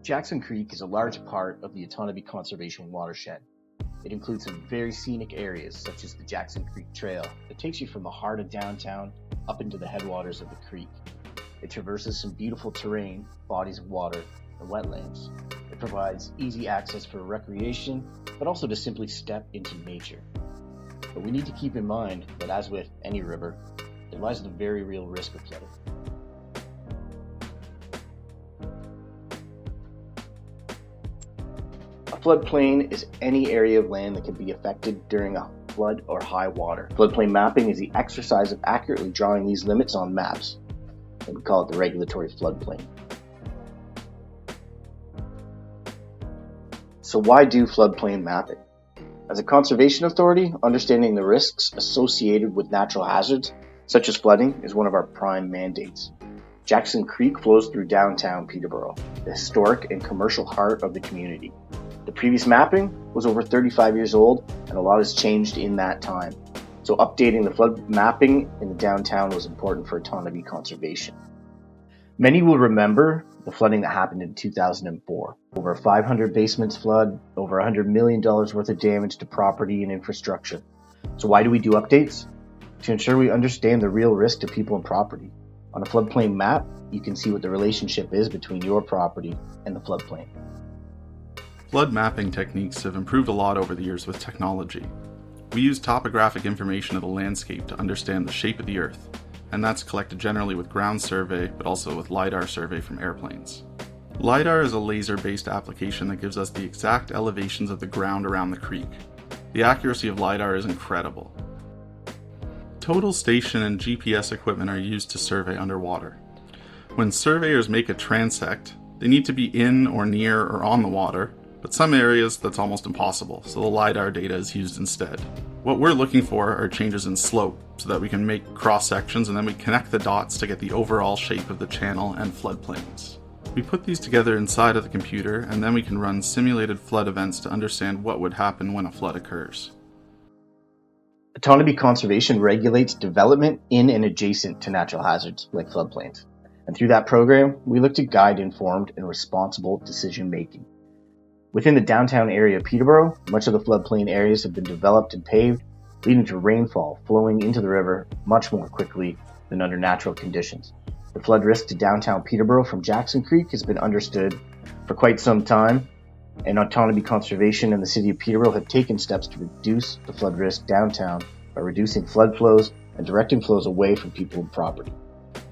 Jackson Creek is a large part of the Otonabee Conservation Watershed. It includes some very scenic areas such as the Jackson Creek Trail that takes you from the heart of downtown up into the headwaters of the creek. It traverses some beautiful terrain, bodies of water, and wetlands. It provides easy access for recreation, but also to simply step into nature. But we need to keep in mind that as with any river, there lies the very real risk of flooding. A floodplain is any area of land that can be affected during a flood or high water. Floodplain mapping is the exercise of accurately drawing these limits on maps, and we call it the regulatory floodplain. So why do floodplain mapping? As a conservation authority, understanding the risks associated with natural hazards, such as flooding, is one of our prime mandates. Jackson Creek flows through downtown Peterborough, the historic and commercial heart of the community. The previous mapping was over 35 years old, and a lot has changed in that time. So updating the flood mapping in the downtown was important for Otonabee conservation. Many will remember the flooding that happened in 2004. Over 500 basements flood, over $100 million worth of damage to property and infrastructure. So why do we do updates? To ensure we understand the real risk to people and property. On a floodplain map, you can see what the relationship is between your property and the floodplain. Flood mapping techniques have improved a lot over the years with technology. We use topographic information of the landscape to understand the shape of the earth, and that's collected generally with ground survey, but also with LiDAR survey from airplanes. LiDAR is a laser-based application that gives us the exact elevations of the ground around the creek. The accuracy of LiDAR is incredible. Total station and GPS equipment are used to survey underwater. When surveyors make a transect, they need to be in or near or on the water, but some areas that's almost impossible, so the LiDAR data is used instead. What we're looking for are changes in slope, so that we can make cross sections and then we connect the dots to get the overall shape of the channel and floodplains. We put these together inside of the computer, and then we can run simulated flood events to understand what would happen when a flood occurs. Otonabee Conservation regulates development in and adjacent to natural hazards like floodplains. And through that program, we look to guide informed and responsible decision making. Within the downtown area of Peterborough, much of the floodplain areas have been developed and paved, leading to rainfall flowing into the river much more quickly than under natural conditions. The flood risk to downtown Peterborough from Jackson Creek has been understood for quite some time, and Otonabee Conservation and the City of Peterborough have taken steps to reduce the flood risk downtown by reducing flood flows and directing flows away from people and property.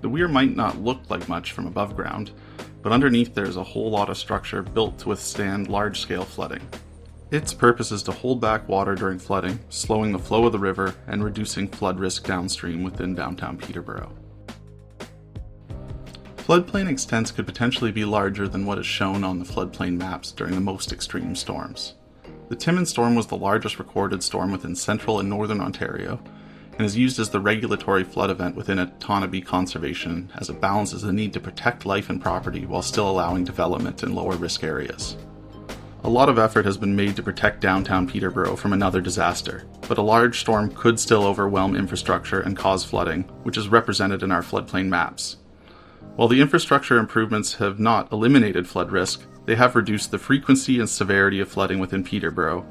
The weir might not look like much from above ground, but underneath there's a whole lot of structure built to withstand large-scale flooding. Its purpose is to hold back water during flooding, slowing the flow of the river, and reducing flood risk downstream within downtown Peterborough. Floodplain extents could potentially be larger than what is shown on the floodplain maps during the most extreme storms. The Timmins storm was the largest recorded storm within central and northern Ontario, and is used as the regulatory flood event within Otonabee Conservation as it balances the need to protect life and property while still allowing development in lower risk areas. A lot of effort has been made to protect downtown Peterborough from another disaster, but a large storm could still overwhelm infrastructure and cause flooding, which is represented in our floodplain maps. While the infrastructure improvements have not eliminated flood risk, they have reduced the frequency and severity of flooding within Peterborough.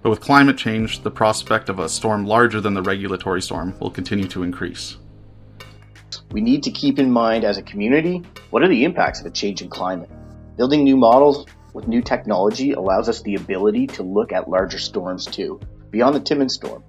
But with climate change, the prospect of a storm larger than the regulatory storm will continue to increase. We need to keep in mind as a community, what are the impacts of a changing climate? Building new models with new technology allows us the ability to look at larger storms too, beyond the Timmins storm.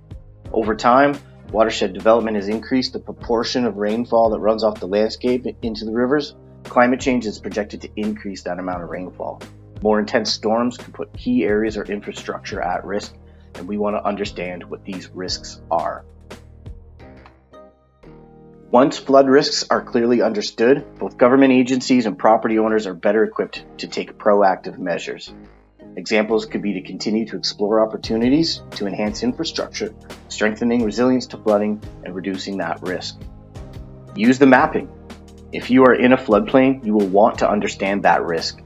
Over time, watershed development has increased the proportion of rainfall that runs off the landscape into the rivers. Climate change is projected to increase that amount of rainfall. More intense storms can put key areas or infrastructure at risk, and we want to understand what these risks are. Once flood risks are clearly understood, both government agencies and property owners are better equipped to take proactive measures. Examples could be to continue to explore opportunities to enhance infrastructure, strengthening resilience to flooding, and reducing that risk. Use the mapping. If you are in a floodplain, you will want to understand that risk,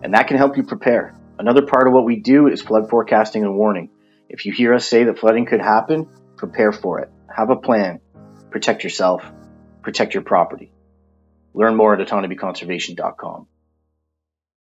and that can help you prepare. Another part of what we do is flood forecasting and warning. If you hear us say that flooding could happen, prepare for it. Have a plan. Protect yourself. Protect your property. Learn more at OtonabeeConservation.com.